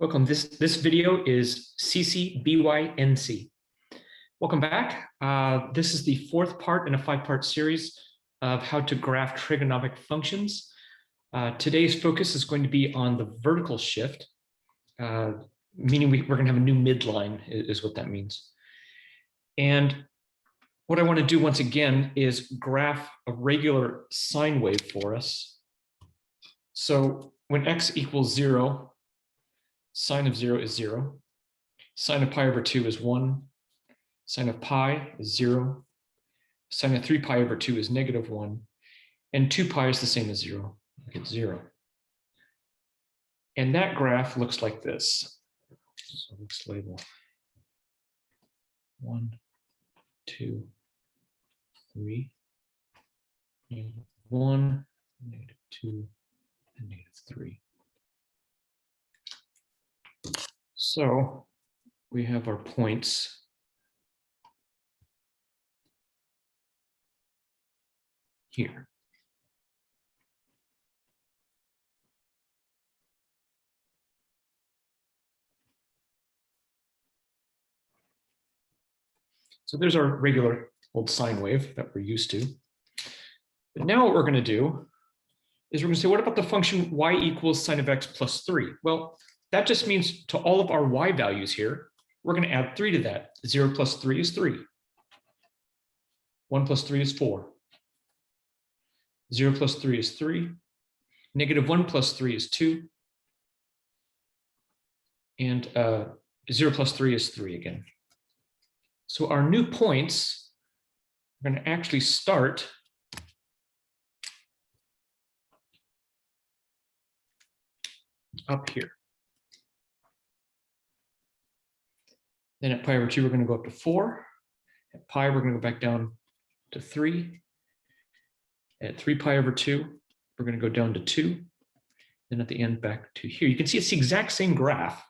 Welcome. This video is CCBYNC. Welcome back. This is the fourth part in a 5-part series of how to graph trigonomic functions. Today's focus is going to be on the vertical shift, meaning we're going to have a new midline is what that means. And what I want to do once again is graph a regular sine wave for us. So when x equals 0, sine of 0 is 0. Sine of pi over 2 is 1. Sine of pi is 0. Sine of 3 pi over 2 is -1. And 2 pi is the same as 0. It's 0. And that graph looks like this. So let's label 1, 2, 3, -1, -2, and -3. So we have our points here. So there's our regular old sine wave that we're used to. But now what we're going to do is we're going to say, what about the function y equals sine of x plus 3? Well, that just means to all of our y values here, we're going to add 3 to that. 0 plus 3 is 3. 1 plus 3 is 4. 0 plus 3 is 3. -1 plus 3 is 2. And 0 plus 3 is 3 again. So our new points are going to actually start up here. Then at pi over 2, we're going to go up to 4. At pi, we're going to go back down to 3. At 3 pi over 2, we're going to go down to 2. Then at the end, back to here. You can see it's the exact same graph.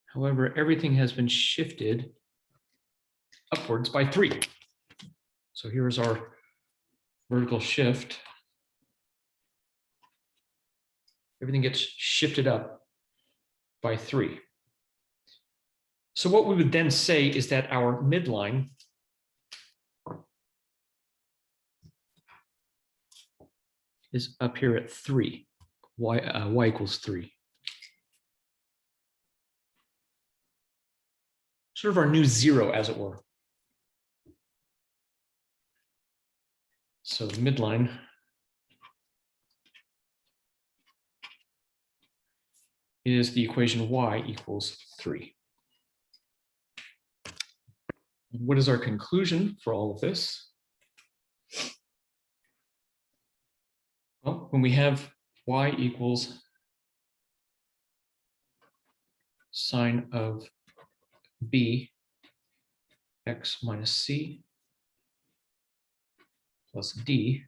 However, everything has been shifted upwards by 3. So here's our vertical shift. Everything gets shifted up by 3. So what we would then say is that our midline is up here at 3, y equals 3. Sort of our new 0, as it were. So the midline is the equation y equals 3. And what is our conclusion for all of this? Well, when we have y equals sine of b x minus c plus d,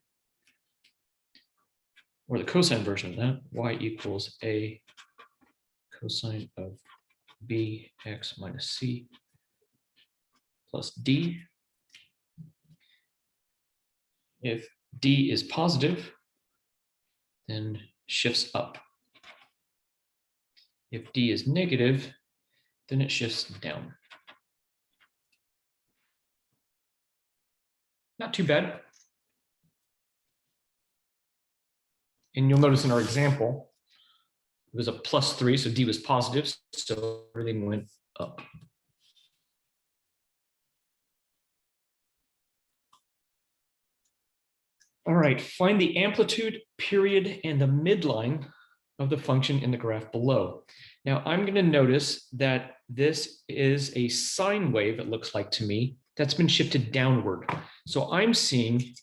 or the cosine version of that, y equals a cosine of b x minus c plus d. If d is positive, then shifts up. If d is negative, then it shifts down. Not too bad. And you'll notice in our example, it was a plus 3, so d was positive, so everything went up. All right, find the amplitude, period, and the midline of the function in the graph below. Now I'm going to notice that this is a sine wave, it looks like to me, that's been shifted downward. So I'm seeing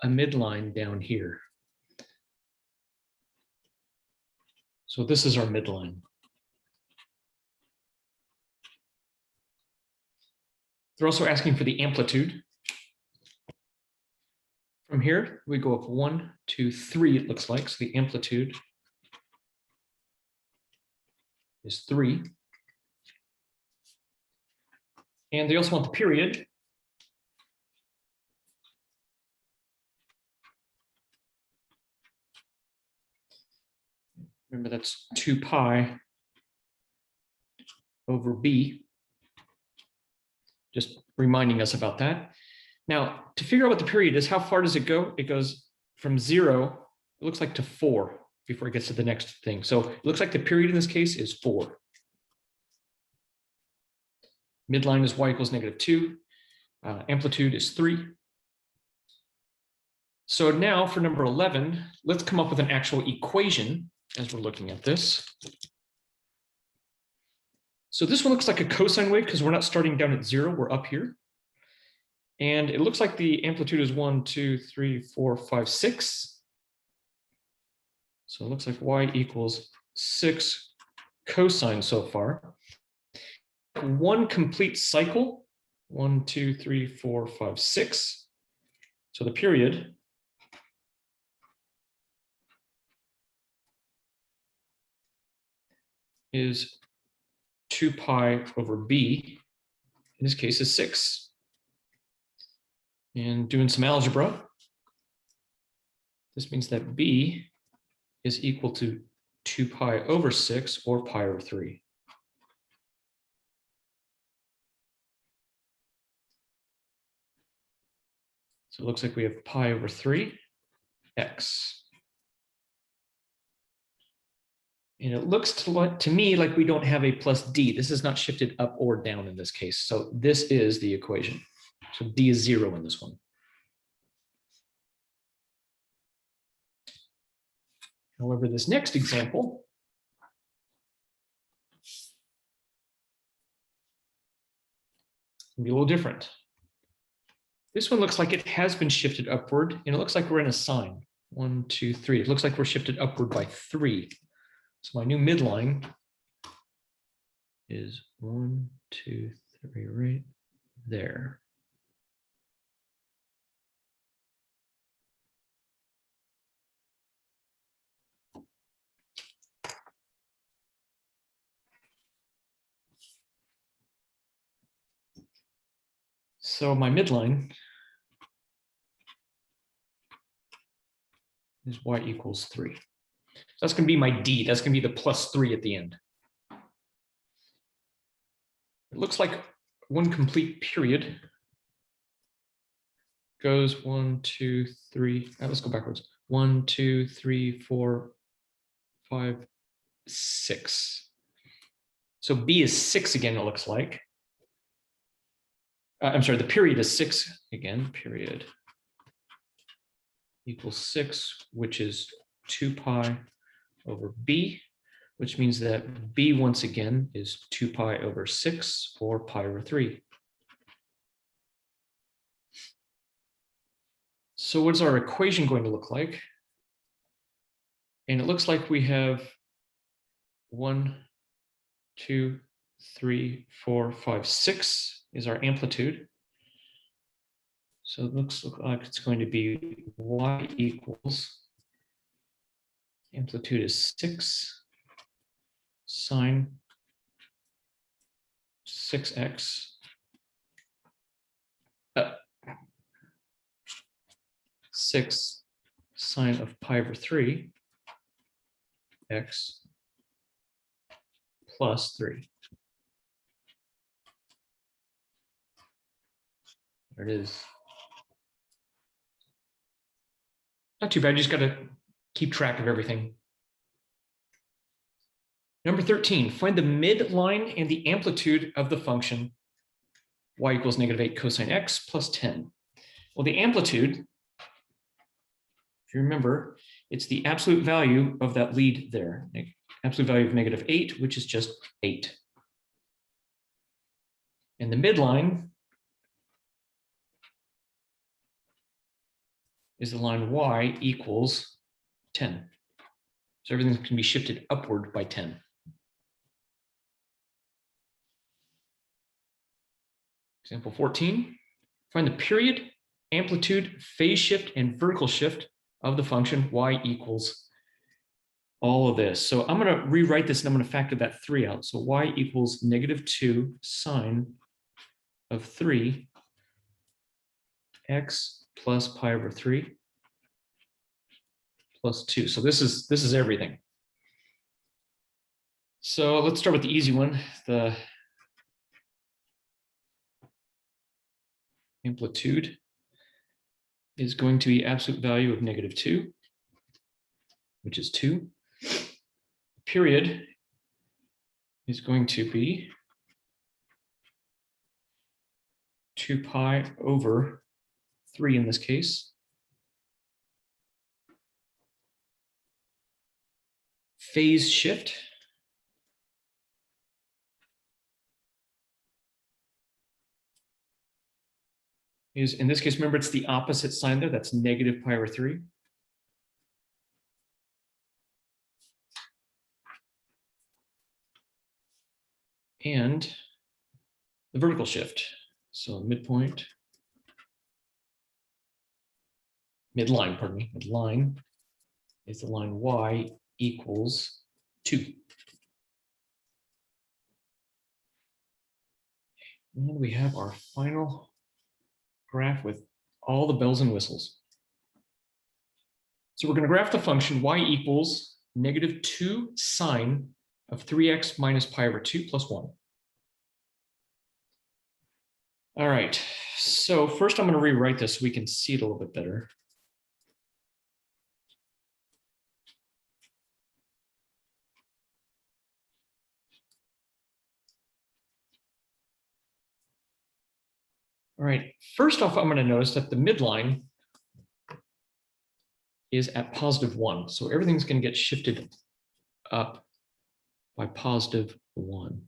a midline down here. So this is our midline. They're also asking for the amplitude. From here, we go up 1, 2, 3, it looks like. So the amplitude is 3. And they also want the period. Remember, that's 2 pi over b. Just reminding us about that. Now, to figure out what the period is, how far does it go? It goes from 0, it looks like, to 4 before it gets to the next thing. So it looks like the period in this case is 4. Midline is y equals -2. Amplitude is 3. So now for number 11, let's come up with an actual equation as we're looking at this. So this one looks like a cosine wave because we're not starting down at 0, we're up here. And it looks like the amplitude is 1, 2, 3, 4, 5, 6. So it looks like y equals 6 cosine so far. One complete cycle, 1, 2, 3, 4, 5, 6. So the period is 2 pi over b. In this case is 6. And doing some algebra, this means that b is equal to 2 pi over 6 or pi over 3. So it looks like we have pi over 3 x. And it looks to me like we don't have a plus d. This is not shifted up or down in this case. So this is the equation. So d is 0 in this one. However, this next example can be a little different. This one looks like it has been shifted upward, and it looks like we're in a sine. 1, 2, 3. It looks like we're shifted upward by 3. So my new midline is 1, 2, 3, right there. So my midline is y equals 3. So that's going to be my d. That's going to be the plus 3 at the end. It looks like one complete period goes 1, 2, 3. Let's go backwards. 1, 2, 3, 4, 5, 6. So b is 6 again, it looks like. I'm sorry, the period is 6 again, period equals 6, which is 2 pi over b, which means that b once again is 2 pi over 6 or pi over 3. So what is our equation going to look like? And it looks like we have 1, 2, 3, 4, 5, 6 is our amplitude. So it looks like it's going to be y equals, amplitude is 6 sine 6x 6 sine of pi over 3 x plus 3. There it is. Not too bad, you just got to keep track of everything. Number 13, find the midline and the amplitude of the function y equals -8 cosine x plus 10. Well, the amplitude, if you remember, it's the absolute value of that lead there. Absolute value of -8, which is just 8. And the midline is the line y equals 10. So everything can be shifted upward by 10. Example 14, find the period, amplitude, phase shift, and vertical shift of the function y equals all of this. So I'm going to rewrite this and I'm going to factor that 3 out. So y equals -2 sine of 3 x plus pi over 3 plus 2. So this is everything. So let's start with the easy one. The amplitude is going to be absolute value of -2, which is 2. Period is going to be 2 pi over 3 in this case. Phase shift is, in this case, remember, it's the opposite sign there. That's -pi/3. And the vertical shift. So midpoint, midline, pardon me, midline is the line y equals 2. And we have our final graph with all the bells and whistles. So we're going to graph the function y equals -2 sine of 3x minus pi/2 plus 1. All right, so first I'm going to rewrite this so we can see it a little bit better. All right, first off, I'm going to notice that the midline is at +1. So everything's going to get shifted up by +1.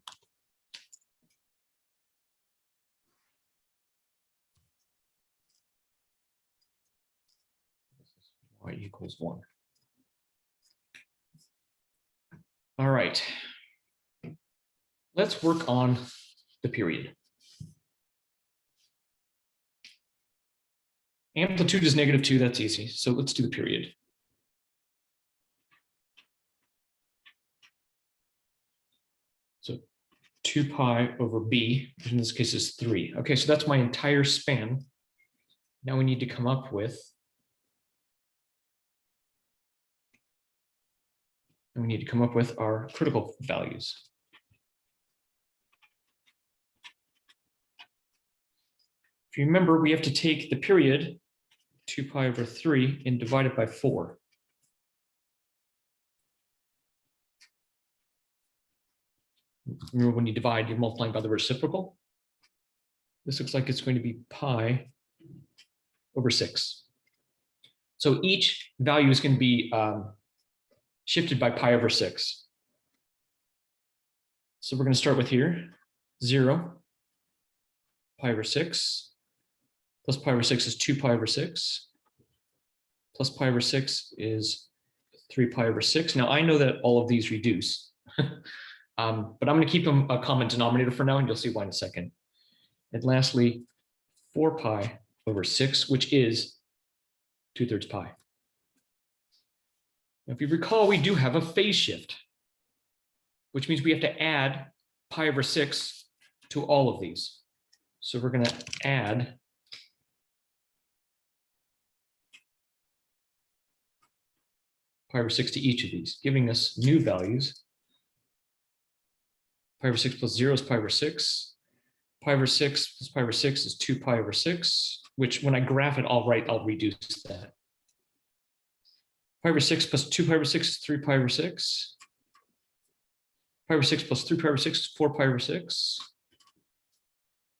Y equals 1. All right. Let's work on the period. Amplitude is -2, that's easy. So let's do the period. So 2 pi over b, which in this case is 3. Okay, so that's my entire span. Now we need to come up with, our critical values. If you remember, we have to take the period, 2 pi over 3, and divide it by 4. Remember, when you divide, you're multiplying by the reciprocal. This looks like it's going to be pi over 6. So each value is going to be shifted by pi over 6. So we're going to start with here, 0, pi over 6, plus pi over 6 is 2 pi over 6, plus pi over 6 is 3 pi over 6. Now I know that all of these reduce, but I'm going to keep them a common denominator for now, and you'll see why in a second. And lastly, 4 pi over 6, which is 2/3 pi. Now, if you recall, we do have a phase shift, which means we have to add pi over 6 to all of these. So we're going to add pi over 6 to each of these, giving us new values. Pi over 6 plus 0 is pi over 6. Pi over 6 plus pi over 6 is 2 pi over 6, which when I graph it, I'll reduce that. Pi over 6 plus 2 pi over 6 is 3 pi over 6. Pi over 6 plus 3 pi over 6 is 4 pi over 6.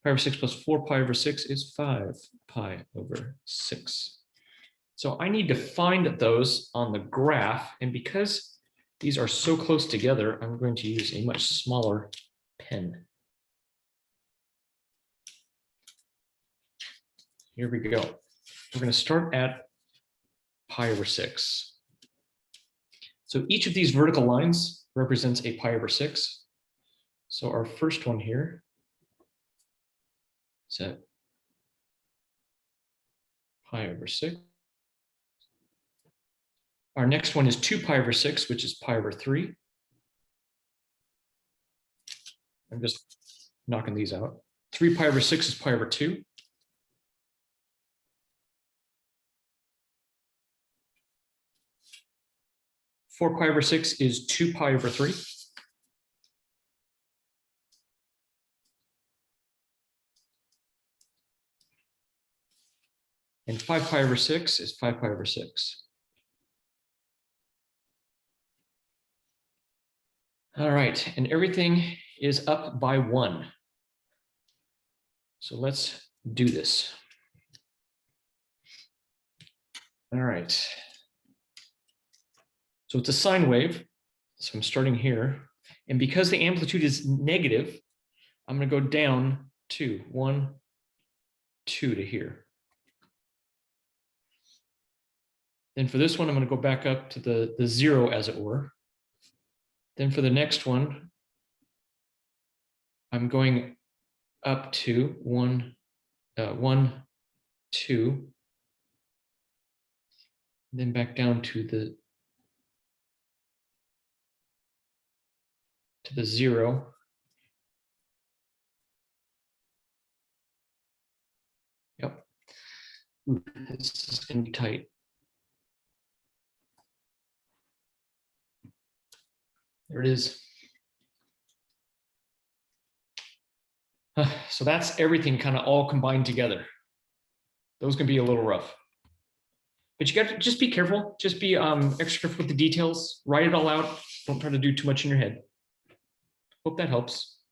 Pi over 6 plus 4 pi over 6 is 5 pi over 6. So I need to find those on the graph, and because these are so close together, I'm going to use a much smaller pen. Here we go. We're going to start at pi over 6. So each of these vertical lines represents a pi over 6. So our first one here is at pi over 6. Our next one is 2 pi over 6, which is pi over 3. I'm just knocking these out. 3 pi over 6 is pi over 2. 4 pi over 6 is 2 pi over 3. And 5 pi over 6 is 5 pi over 6. All right, and everything is up by 1. So let's do this. All right. So it's a sine wave. So I'm starting here. And because the amplitude is negative, I'm going to go down 2, 1, 2 to here. Then for this one, I'm going to go back up to the 0, as it were. Then for the next one, I'm going up to 1, 1, 2. Then back down to the 0. Yep. Ooh, this is going to be tight. There it is. So that's everything kind of all combined together. Those can be a little rough. But you got to just be careful. Just be extra careful with the details. Write it all out. Don't try to do too much in your head. Hope that helps.